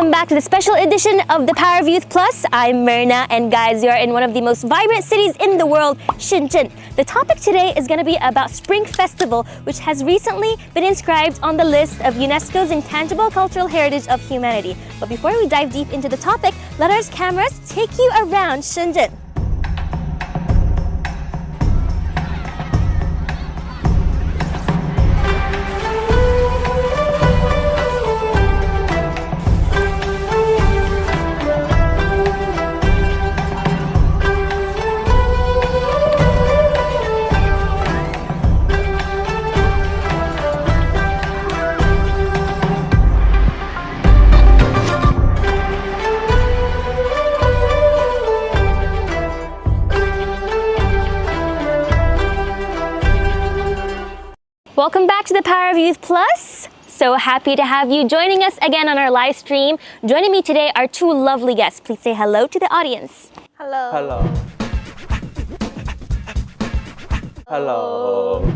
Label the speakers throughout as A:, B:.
A: Welcome back to the special edition of the Power of Youth Plus. I'm Merna, and guys, you're in one of the most vibrant cities in the world, Shenzhen. The topic today is going to be about Spring Festival, which has recently been inscribed on the list of UNESCO's Intangible Cultural Heritage of Humanity. But before we dive deep into the topic, let our cameras take you around Shenzhen. Welcome back to the Power of Youth Plus. So happy to have you joining us again on our live stream. Joining me today are two lovely guests. Please say hello to the audience.
B: Hello.
C: Hello. Hello.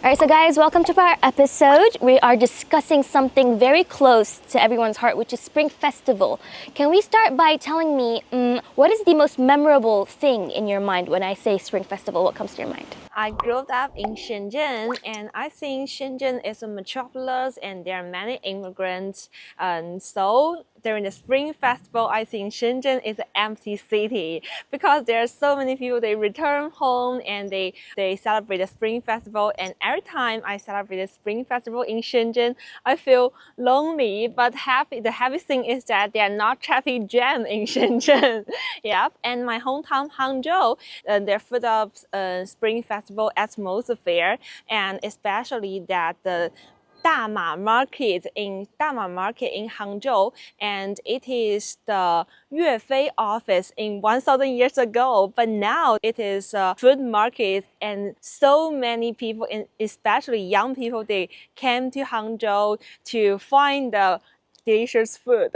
A: All right, so guys, welcome to our episode. We are discussing something very close to everyone's heart, which is Spring Festival. Can we start by telling me what is the most memorable thing in your mind when I say Spring Festival? What comes to your mind?
B: I grew up in Shenzhen, and I think Shenzhen is a metropolis and there are many immigrants. And so during the Spring Festival, I think Shenzhen is an empty city because there are so many people, they return home and they celebrate the Spring Festival. And every time I celebrate the Spring Festival in Shenzhen, I feel lonely but happy. The happy thing is that there are not traffic jam in Shenzhen. Yep. And my hometown, Hangzhou, they're full of Spring Festival atmosphere, and especially that the Dama Market in Hangzhou, and it is the Yuefei office in 1,000 years ago, but now it is a food market, and so many people, and especially young people, they came to Hangzhou to find the delicious food.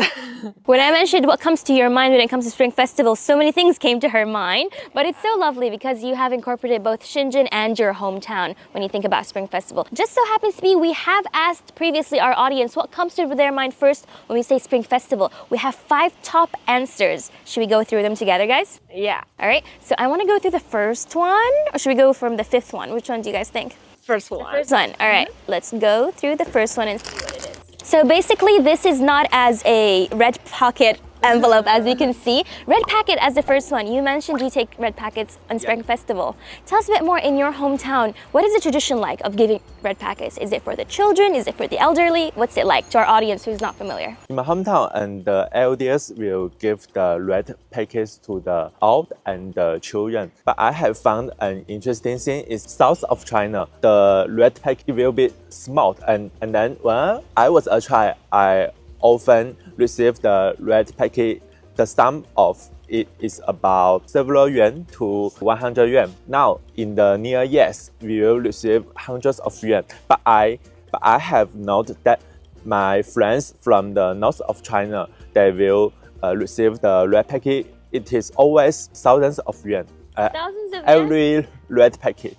A: When I mentioned what comes to your mind when it comes to Spring Festival, so many things came to her mind, but it's so lovely because you have incorporated both Shenzhen and your hometown when you think about Spring Festival. Just so happens to be, we have asked previously our audience what comes to their mind first when we say Spring Festival. We have 5 top answers. Should we go through them together, guys?
B: Yeah.
A: All right, so I want to go through the first one, or should we go from the 5th one? Which one do you guys think?
B: First one.
A: First one. All right, let's go through the first one and see what it is. So basically, this is not as a red pocket envelope, as you can see. Red packet as the first one. You mentioned you take red packets on Spring Festival. Tell us a bit more in your hometown. What is the tradition like of giving red packets? Is it for the children? Is it for the elderly? What's it like to our audience who's not familiar?
C: In my hometown, and the elders will give the red packets to the old and the children. But I have found an interesting thing is south of China, the red packet will be small. And then when I was a child, I often receive the red packet. The sum of it is about several yuan to 100 yuan. Now, in the near years, we will receive hundreds of yuan. But I have noted that my friends from the north of China, they will receive the red packet. It is always thousands of yuan.
A: Thousands of yuan?
C: Every red packet.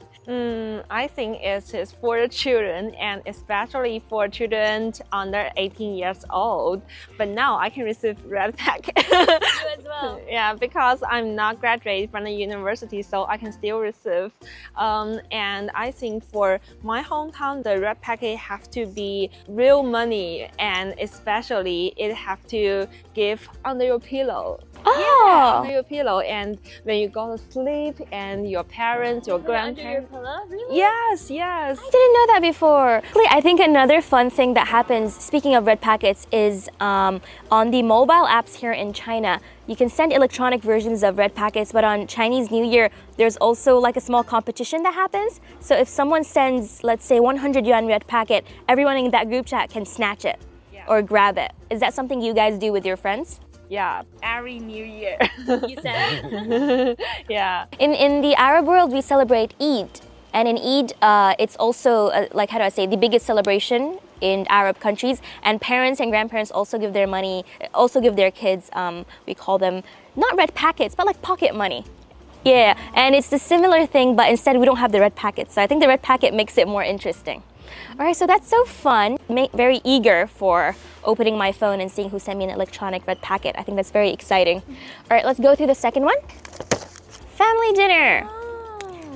B: I think it is for the children, and especially for children under 18 years old. But now I can receive red packet.
A: You as well.
B: Yeah, because I'm not graduated from the university, so I can still receive. And I think for my hometown, the red packet have to be real money, and especially it have to give under your pillow.
A: Oh!
B: Yeah, under your pillow, and when you go to sleep, and your parents, your grandparents.
A: Under your pillow? Really?
B: Yes, yes.
A: I didn't know that before. I think another fun thing that happens, speaking of red packets, is on the mobile apps here in China, you can send electronic versions of red packets, but on Chinese New Year, there's also like a small competition that happens. So if someone sends, let's say, 100 yuan red packet, everyone in that group chat can snatch it or grab it. Is that something you guys do with your friends?
B: Yeah, every New Year.
A: You said?
B: Yeah.
A: In the Arab world, we celebrate Eid. And in Eid, it's also, like, how do I say, the biggest celebration in Arab countries. And parents and grandparents also give their money, also give their kids, we call them, not red packets, but like pocket money. Yeah, and it's the similar thing, but instead we don't have the red packets. So I think the red packet makes it more interesting. All right, so that's so fun. Very eager for opening my phone and seeing who sent me an electronic red packet. I think that's very exciting. All right, let's go through the second one. Family dinner.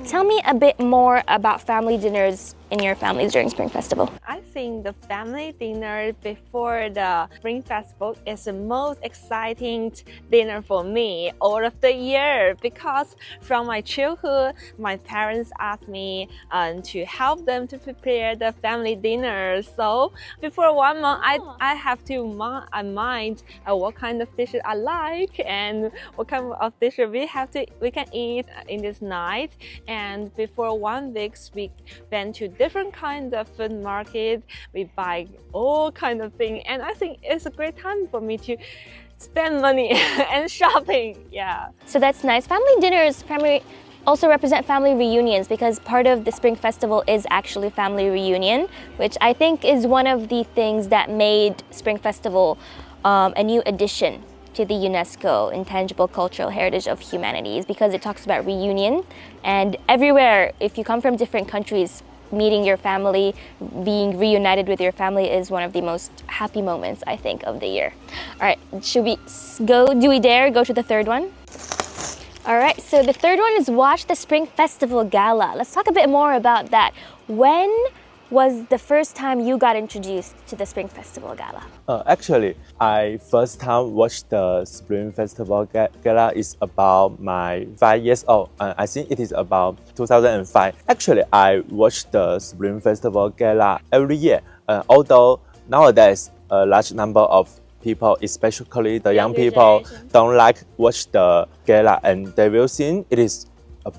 A: Tell me a bit more about family dinners in your families during Spring Festival.
B: I think the family dinner before the Spring Festival is the most exciting dinner for me all of the year, because from my childhood, my parents asked me to help them to prepare the family dinner. So before 1 month, I have to mind what kind of dishes I like and what kind of dishes we can eat in this night. And before 1 week, we went to different kinds of food market. We buy all kinds of things, and I think it's a great time for me to spend money and shopping. Yeah.
A: So that's nice. Family dinners also represent family reunions, because part of the Spring Festival is actually family reunion, which I think is one of the things that made Spring Festival a new addition to the UNESCO Intangible Cultural Heritage of Humanities, because it talks about reunion. And everywhere, if you come from different countries, meeting your family, being reunited with your family is one of the most happy moments, I think, of the year. All right, do we dare go to the third one? All right, so the third one is watch the Spring Festival Gala. Let's talk a bit more about that. When was the first time you got introduced to the Spring Festival Gala?
C: Actually, I first time watched the Spring Festival Gala is about my 5 years old. I think it is about 2005. Actually, I watch the Spring Festival Gala every year. Although nowadays a large number of people, especially the young people, don't like watch the gala, and they will think it is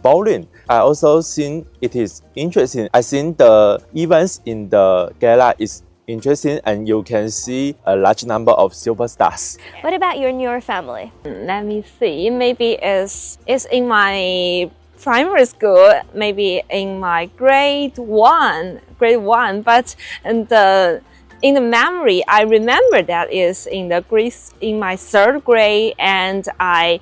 C: boring. I also think it is interesting. I think the events in the gala is interesting, and you can see a large number of superstars.
A: What about your family?
B: Let me see. Maybe it's in my primary school, maybe in my grade one. But in the memory, I remember that is in my 3rd grade, and I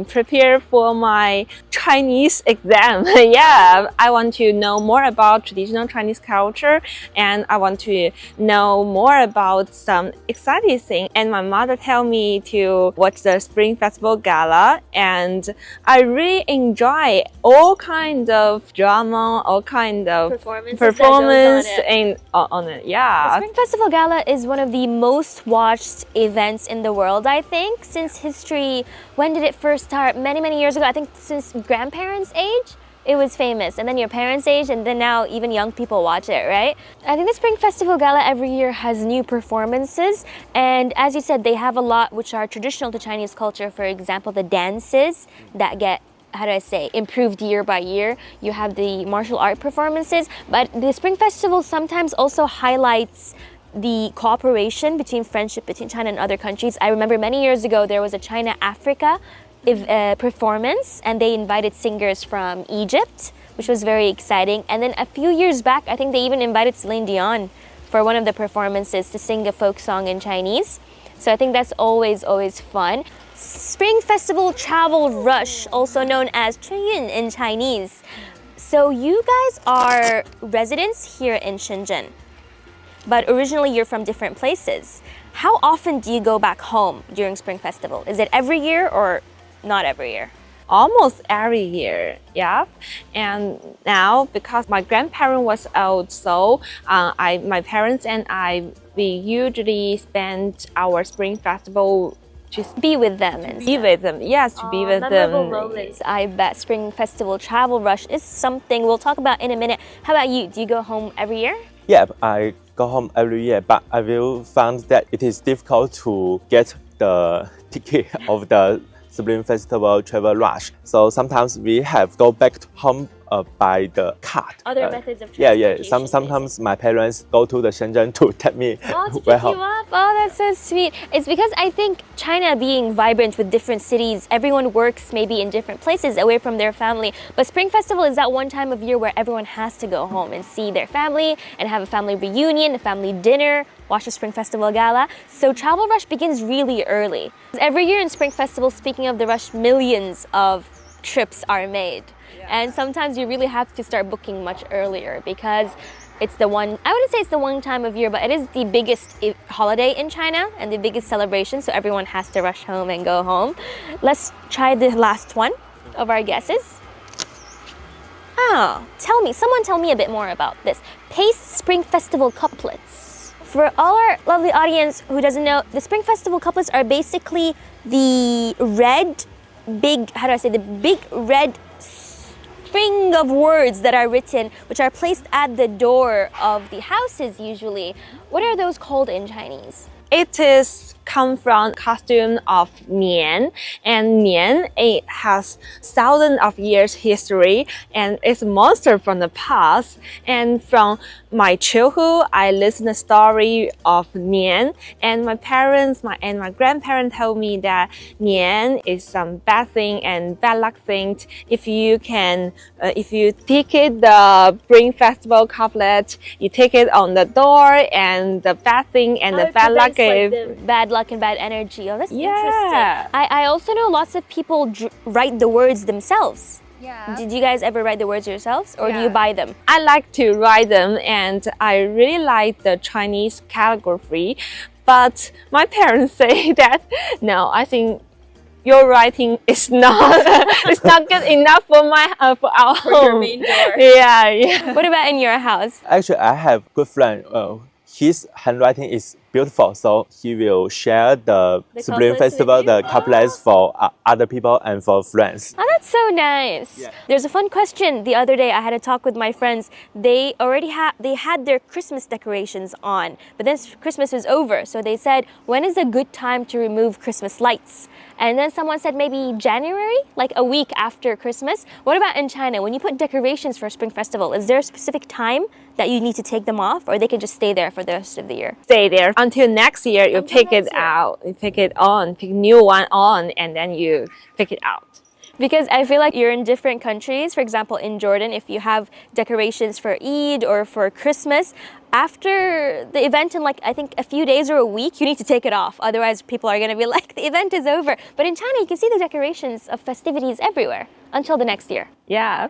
B: prepared for my Chinese exam. Yeah, I want to know more about traditional Chinese culture, and I want to know more about some exciting things. And my mother tell me to watch the Spring Festival Gala, and I really enjoy all kinds of drama, all kinds of performance on it. Yeah.
A: The Spring Festival Gala is one of the most watched events in the world, I think, since history. When did it first start? Many years ago. I think since grandparents' age, it was famous. And then your parents' age, and then now even young people watch it, right? I think the Spring Festival Gala every year has new performances. And as you said, they have a lot which are traditional to Chinese culture. For example, the dances that get, how do I say, improved year by year. You have the martial art performances, but the Spring Festival sometimes also highlights the cooperation friendship between China and other countries. I remember many years ago there was a China-Africa performance, and they invited singers from Egypt, which was very exciting. And then a few years back, I think they even invited Celine Dion for one of the performances to sing a folk song in Chinese. So I think that's always fun. Spring Festival Travel Rush, also known as 春运 in Chinese. So you guys are residents here in Shenzhen, but originally you're from different places. How often do you go back home during Spring Festival? Is it every year or not every year?
B: Almost every year, yeah. And now, because my grandparent was old, so my parents and we usually spend our Spring Festival just
A: be with them and
B: be with them. Yes, to be with them.
A: Moments. I bet Spring Festival Travel Rush is something we'll talk about in a minute. How about you? Do you go home every year?
C: Yeah, I go home every year, but I will find that it is difficult to get the ticket of the Spring Festival Travel Rush. So sometimes we have go back to home by the card.
A: Other methods of transportation.
C: Yeah. Sometimes my parents go to the Shenzhen to take me
A: to pick you up. Oh, that's so sweet. It's because I think China being vibrant with different cities, everyone works maybe in different places away from their family. But Spring Festival is that one time of year where everyone has to go home and see their family and have a family reunion, a family dinner, watch the Spring Festival Gala. So Travel Rush begins really early. Every year in Spring Festival, speaking of the rush, millions of trips are made. And sometimes you really have to start booking much earlier, because It's the one, I wouldn't say it's the one time of year, but it is the biggest holiday in China and the biggest celebration, so everyone has to rush home and go home. Let's try the last one of our guesses. Oh, someone tell me a bit more about this. Pace Spring Festival couplets. For all our lovely audience who doesn't know, the Spring Festival couplets are basically the big red string of words that are written, which are placed at the door of the houses usually. What are those called in Chinese?
B: It is come from costume of Nian, and Nian, it has thousands of years history and it's a monster from the past. And from my childhood, I listened the story of Nian, and my parents and my grandparents told me that Nian is some bad thing and bad luck thing. If you take it the Spring Festival couplet, you take it on the door, and the bad thing and the bad luck is
A: the bad luck and bad energy. Oh, that's
B: Yeah.
A: interesting. I also know lots of people write the words themselves.
B: Yeah.
A: Did you guys ever write the words yourselves, or do you buy them?
B: I like to write them, and I really like the Chinese calligraphy, but my parents say that no, I think your writing is not it's not good enough for our home.
A: main door.
B: Yeah.
A: What about in your house?
C: Actually, I have good friend. His handwriting is beautiful, so he will share the Spring
A: couplets
C: Festival,
A: with you?
C: the couplets for other people and for friends.
A: Oh, that's so nice.
C: Yeah.
A: There's a fun question. The other day I had a talk with my friends. They had their Christmas decorations on, but then Christmas was over. So they said, when is a good time to remove Christmas lights? And then someone said maybe January, like a week after Christmas. What about in China? When you put decorations for a Spring Festival, is there a specific time that you need to take them off, or they can just stay there for the rest of the year?
B: Stay there until next year. You
A: Until
B: pick it
A: next year.
B: out. You pick it on, pick new one on, and then you pick it out.
A: Because I feel like you're in different countries. For example, in Jordan, if you have decorations for Eid or for Christmas, after the event in like, I think a few days or a week, you need to take it off. Otherwise, people are going to be like, the event is over. But in China, you can see the decorations of festivities everywhere until the next year.
B: Yeah.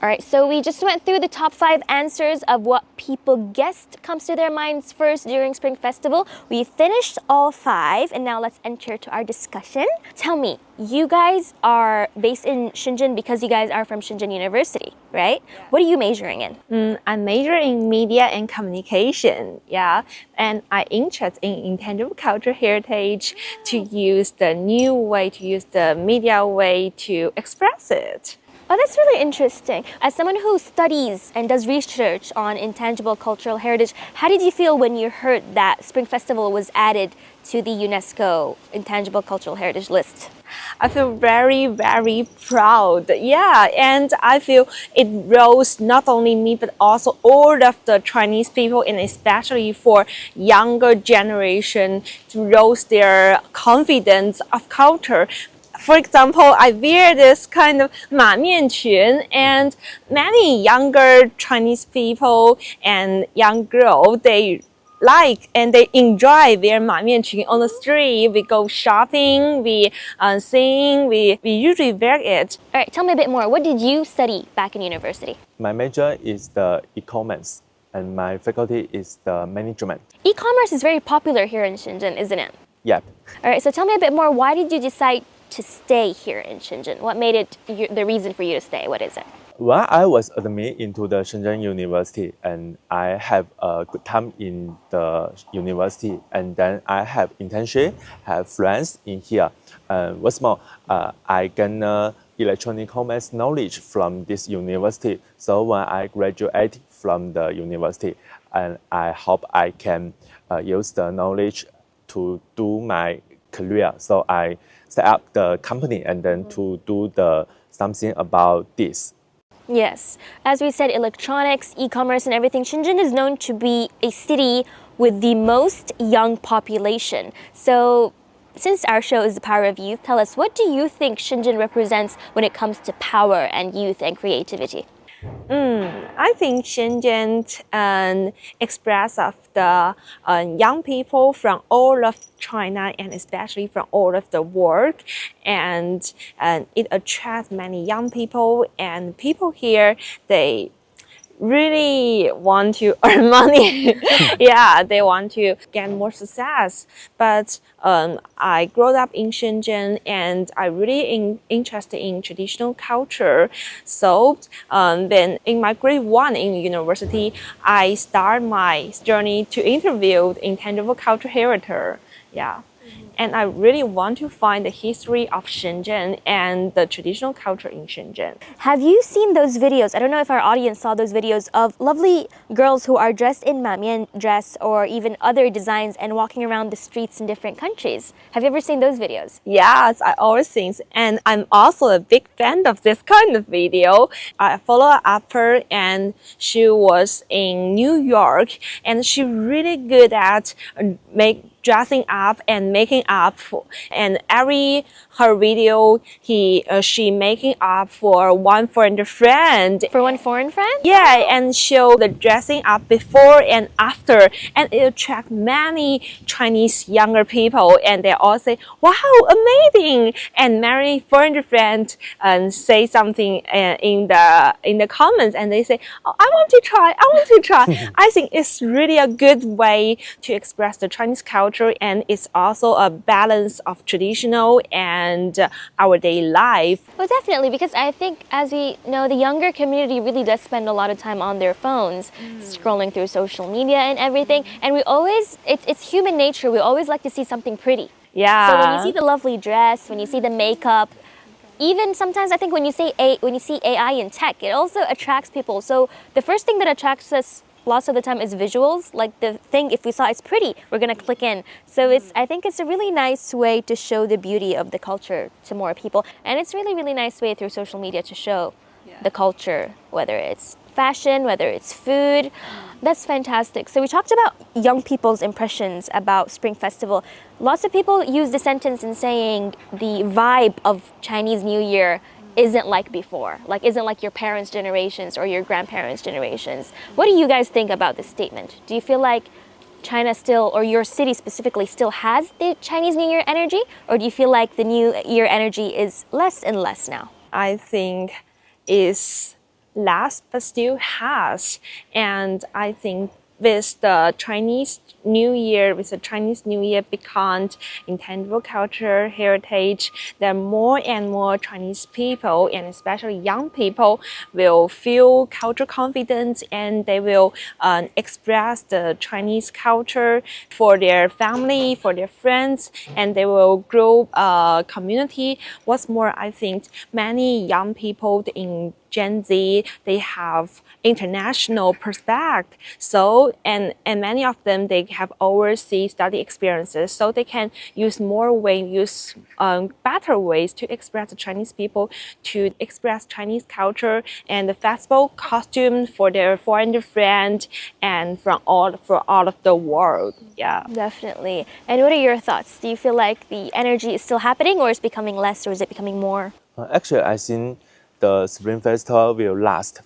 A: All right, so we just went through the top 5 answers of what people guessed comes to their minds first during Spring Festival. We finished all 5, and now let's enter to our discussion. Tell me, you guys are based in Shenzhen because you guys are from Shenzhen University, right? Yeah. What are you majoring in?
B: I major in media and communication, and I interest in intangible cultural heritage to use the new way, to use the media way to express it.
A: Oh, that's really interesting. As someone who studies and does research on intangible cultural heritage, how did you feel when you heard that Spring Festival was added to the UNESCO Intangible Cultural Heritage list?
B: I feel very, very proud. Yeah, and I feel it rose not only me, but also all of the Chinese people, and especially for younger generation, to rose their confidence of culture. For example, I wear this kind of 马面裙, and many younger Chinese people and young girls, they like and they enjoy wear 马面裙 on the street. We go shopping, we sing, we usually wear it.
A: All right, tell me a bit more. What did you study back in university?
C: My major is the e-commerce, and my faculty is the management.
A: E-commerce is very popular here in Shenzhen, isn't it?
C: Yep.
A: All right, so tell me a bit more. Why did you decide to stay here in Shenzhen? What made it the reason for you to stay? What is it?
C: When I was admitted into the Shenzhen University, and I have a good time in the university, and then I have internship, have friends in here. What's more, I gain electronic commerce knowledge from this university. So when I graduate from the university, and I hope I can use the knowledge to do my career. So I set up the company and then to do something about this.
A: Yes. As we said, electronics, e-commerce, and everything, Shenzhen is known to be a city with the most young population. So since our show is the power of youth, tell us, what do you think Shenzhen represents when it comes to power and youth and creativity?
B: I think Shenzhen express of the young people from all of China and especially from all of the world, and it attracts many young people, and people here, they really want to earn money. Yeah, they want to get more success. But I grew up in Shenzhen and I really interested in traditional culture. So then in my grade 1 in university, I start my journey to interview the intangible culture heritage. Yeah. And I really want to find the history of Shenzhen and the traditional culture in Shenzhen.
A: Have you seen those videos? I don't know if our audience saw those videos of lovely girls who are dressed in mamian dress or even other designs and walking around the streets in different countries. Have you ever seen those videos?
B: Yes, I always think, and I'm also a big fan of this kind of video. I follow up her, and she was in New York, and she really good at dressing up and making up, and her video she making up for one foreign friend.
A: For one foreign friend?
B: Yeah, and show the dressing up before and after, and it attract many Chinese younger people, and they all say, "Wow, amazing!" And many foreign friends say something in the comments, and they say, "Oh, I want to try. I want to try." I think it's really a good way to express the Chinese culture, and it's also a balance of traditional and our daily life.
A: Well, definitely, because I think, as we know, the younger community really does spend a lot of time on their phones, scrolling through social media and everything. And we always, it's human nature, we always like to see something pretty.
B: Yeah.
A: So when you see the lovely dress, when you see the makeup, even sometimes I think when you see AI in tech, it also attracts people. So the first thing that attracts us lots of the time is visuals. Like the thing, if we saw it's pretty, we're gonna click in. So I think it's a really nice way to show the beauty of the culture to more people. And it's really, really nice way through social media to show the culture, whether it's fashion, whether it's food. That's fantastic. So we talked about young people's impressions about Spring Festival. Lots of people use the sentence in saying the vibe of Chinese New Year isn't like before, like isn't like your parents' generations or your grandparents' generations. What do you guys think about this statement? Do you feel like China still, or your city specifically, still has the Chinese New Year energy? Or do you feel like the New Year energy is less and less now?
B: I think it's less, but still has. And I think with the Chinese New Year, become intangible culture, heritage, that more and more Chinese people, and especially young people, will feel cultural confidence, and they will express the Chinese culture for their family, for their friends, and they will grow a community. What's more, I think many young people in Gen Z, they have international perspective. So, and many of them, they have overseas study experiences. So they can use better ways to express the Chinese people, to express Chinese culture and the festival costume for their foreign friends and for all of the world. Yeah.
A: Definitely. And what are your thoughts? Do you feel like the energy is still happening, or is it becoming less, or is it becoming more?
C: Actually, I think the Spring Festival will last.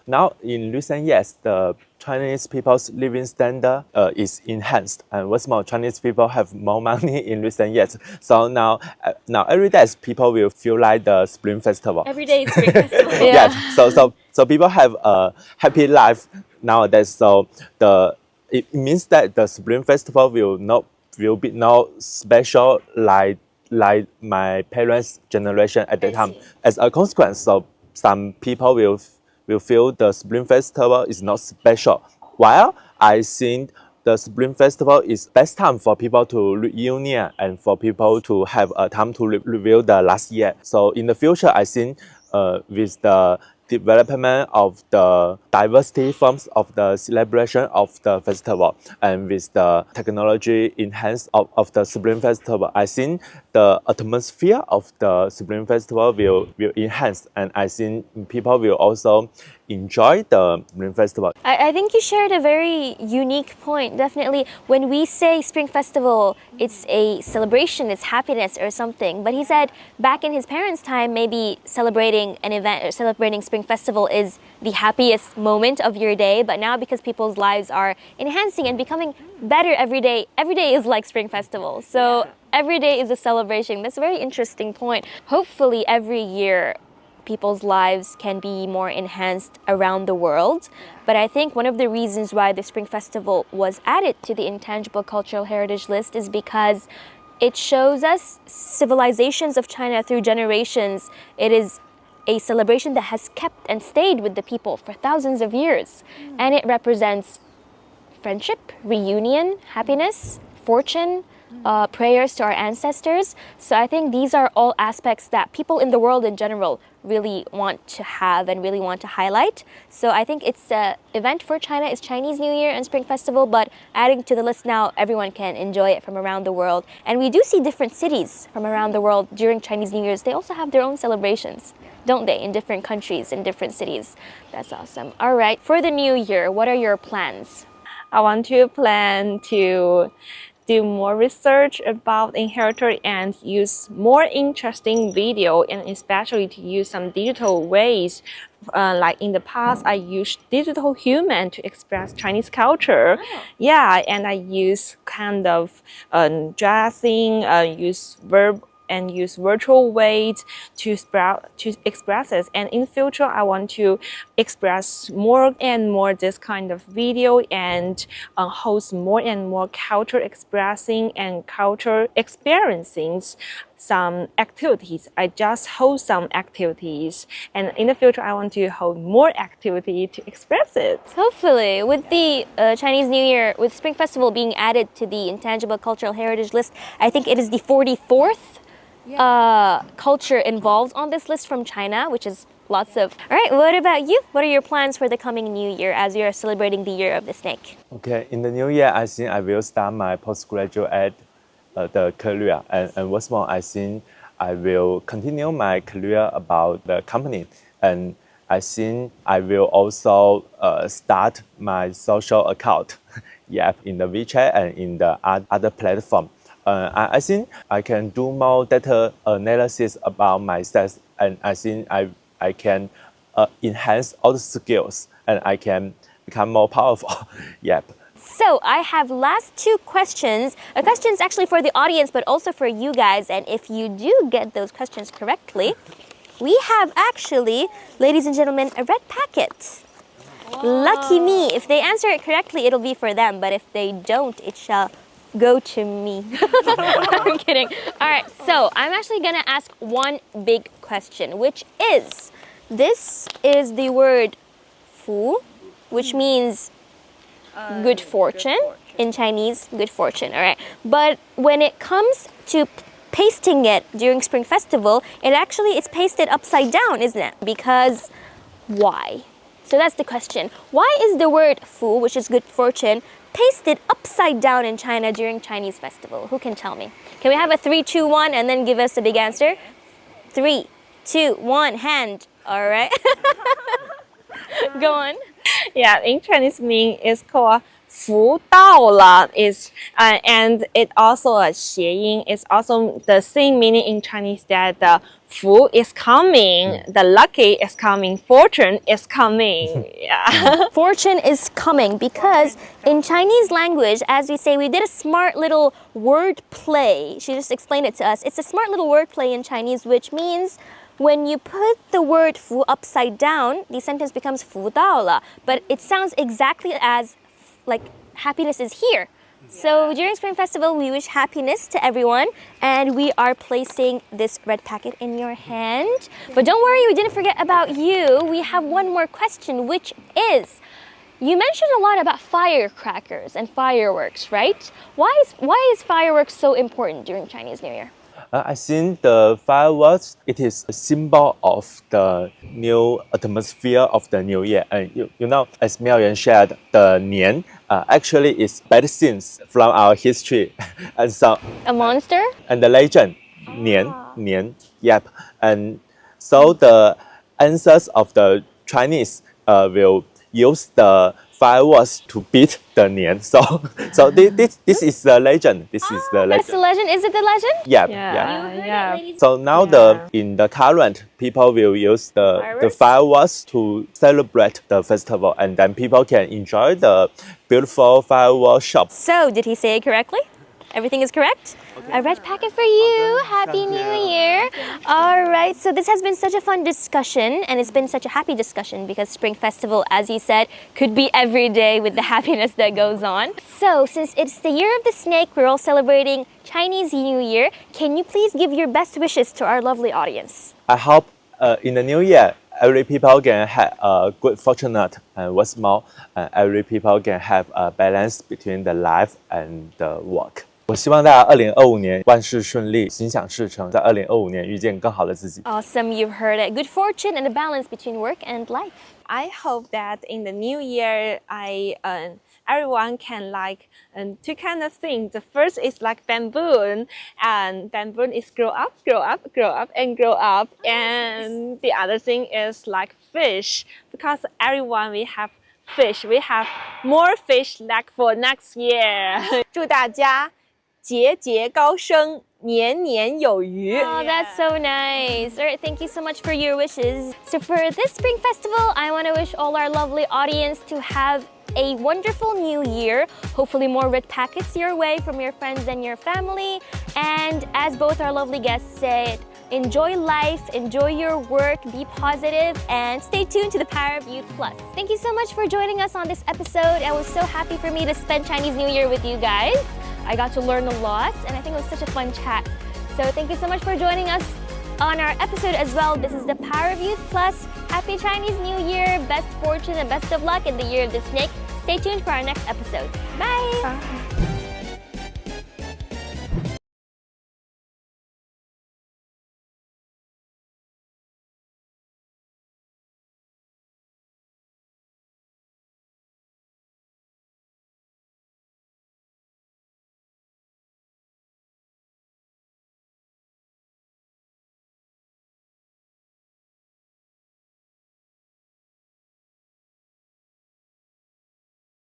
C: Now in recent years, the Chinese people's living standard is enhanced, and what's more, Chinese people have more money in recent years. So now every day people will feel like the Spring Festival.
A: Every day is Spring Festival.
C: Yeah. So people have a happy life nowadays. So it means that the Spring Festival will be not special like my parents' generation at the time. As a consequence, so some people will feel the Spring Festival is not special. While I think the Spring Festival is best time for people to reunion and for people to have a time to review the last year. So in the future, I think with the development of the diversity forms of the celebration of the festival, and with the technology enhanced of the Spring Festival, I think the atmosphere of the Spring Festival will enhance, and I think people will also enjoy the Spring Festival.
A: I think you shared a very unique point. Definitely, when we say Spring Festival, it's a celebration, it's happiness or something. But he said back in his parents' time, maybe celebrating an event or celebrating Spring Festival is the happiest moment of your day. But now, because people's lives are enhancing and becoming better every day is like Spring Festival. So every day is a celebration. That's a very interesting point. Hopefully every year people's lives can be more enhanced around the world. But I think one of the reasons why the Spring Festival was added to the Intangible Cultural Heritage list is because it shows us civilizations of China through generations. It is a celebration that has kept and stayed with the people for thousands of years. And it represents friendship, reunion, happiness, fortune, prayers to our ancestors. So I think these are all aspects that people in the world in general really want to have and really want to highlight. So I think it's an event for China. It's Chinese New Year and Spring Festival, but adding to the list now, everyone can enjoy it from around the world. And we do see different cities from around the world during Chinese New Year's. They also have their own celebrations, don't they, in different countries, in different cities. That's awesome. All right, for the new year, what are your plans?
B: I want to plan to do more research about inheritor and use more interesting video, and especially to use some digital ways. Like in the past, I used digital human to express Chinese culture.
A: Oh.
B: Yeah, and I use kind of dressing, use verb and use virtual ways to express it. And in the future, I want to express more and more this kind of video and host more and more culture expressing and culture experiencing some activities. I just host some activities, and in the future, I want to hold more activity to express it.
A: Hopefully, with the Chinese New Year, with Spring Festival being added to the Intangible Cultural Heritage list, I think it is the 44th culture involved on this list from China, which is lots of. All right, what about you? What are your plans for the coming new year as you're celebrating the Year of the Snake?
C: Okay, in the new year, I think I will start my postgraduate the career, and what's more, I think I will continue my career about the company, and I think I will also start my social account, in the WeChat and in the other platform. I think I can do more data analysis about myself, and I think I can enhance all the skills, and I can become more powerful.
A: So I have last two questions. A question's actually for the audience, but also for you guys. And if you do get those questions correctly, we have actually, ladies and gentlemen, a red packet. Lucky me. If they answer it correctly, it'll be for them. But if they don't, it shall go to me. I'm kidding. All right, so I'm actually gonna ask one big question, which is, this is the word fu, which means good fortune in Chinese, good fortune, all right. But when it comes to pasting it during Spring Festival, it's pasted upside down, isn't it? Because why? So that's the question. Why is the word fu, which is good fortune, pasted upside down in China during Chinese festival? Who can tell me? Can we have a 3, 2, 1 and then give us a big answer? 3, 2, 1, hand. All right. Go on.
B: Yeah, in Chinese meaning it's called 福到了. And it also a 谐音. It's also the same meaning in Chinese that the 福 is coming, the lucky is coming, fortune is coming. Yeah.
A: Fortune is coming because in Chinese language, as we say, we did a smart little word play. She just explained it to us. It's a smart little word play in Chinese, which means when you put the word fu upside down, the sentence becomes 福到了, but it sounds exactly as like happiness is here. So during Spring Festival, we wish happiness to everyone, and we are placing this red packet in your hand. But don't worry, we didn't forget about you. We have one more question, which is, you mentioned a lot about firecrackers and fireworks, right? Why is fireworks so important during Chinese New Year?
C: I think the fireworks, it is a symbol of the new atmosphere of the new year. And you know, as Miao shared, the Nian actually is bad things from our history. And so
A: A monster?
C: And the legend, Nian, And so the answers of the Chinese will use the fireworks to beat the Nian. So this is the legend. This is the legend.
A: That's the legend. Is it the legend?
C: Yeah. So now in the current, people will use the fireworks to celebrate the festival, and then people can enjoy the beautiful fireworks shop.
A: So did he say it correctly? Everything is correct? A red packet for you. Happy New Year. All right, so this has been such a fun discussion, and it's been such a happy discussion because Spring Festival, as you said, could be every day with the happiness that goes on. So since it's the year of the snake, we're all celebrating Chinese New Year. Can you please give your best wishes to our lovely audience?
C: I hope in the new year, every people can have a good fortunate and what's more, every people can have a balance between the life and the work. 我希望大家2025年万事顺利，心想事成，在2025年遇见更好的自己。
A: Awesome, you've heard it. Good fortune and a balance between work and life.
B: I hope that in the new year, everyone can like two kind of things. The first is like bamboo, and bamboo is grow up, grow up, grow up, and grow up. And the other thing is like fish, because everyone we have fish. We have more fish like for next year. 祝大家节节高升，年年有余。
A: Oh, that's so nice. All right, thank you so much for your wishes. So for this Spring Festival, I want to wish all our lovely audience to have a wonderful new year. Hopefully more red packets your way from your friends and your family. And as both our lovely guests said, enjoy life, enjoy your work, be positive, and stay tuned to the Power of Youth Plus. Thank you so much for joining us on this episode. It was so happy for me to spend Chinese New Year with you guys. I got to learn a lot, and I think it was such a fun chat. So thank you so much for joining us on our episode as well. This is the Power of Youth Plus. Happy Chinese New Year, best fortune and best of luck in the year of the snake. Stay tuned for our next episode. Bye!
B: Bye.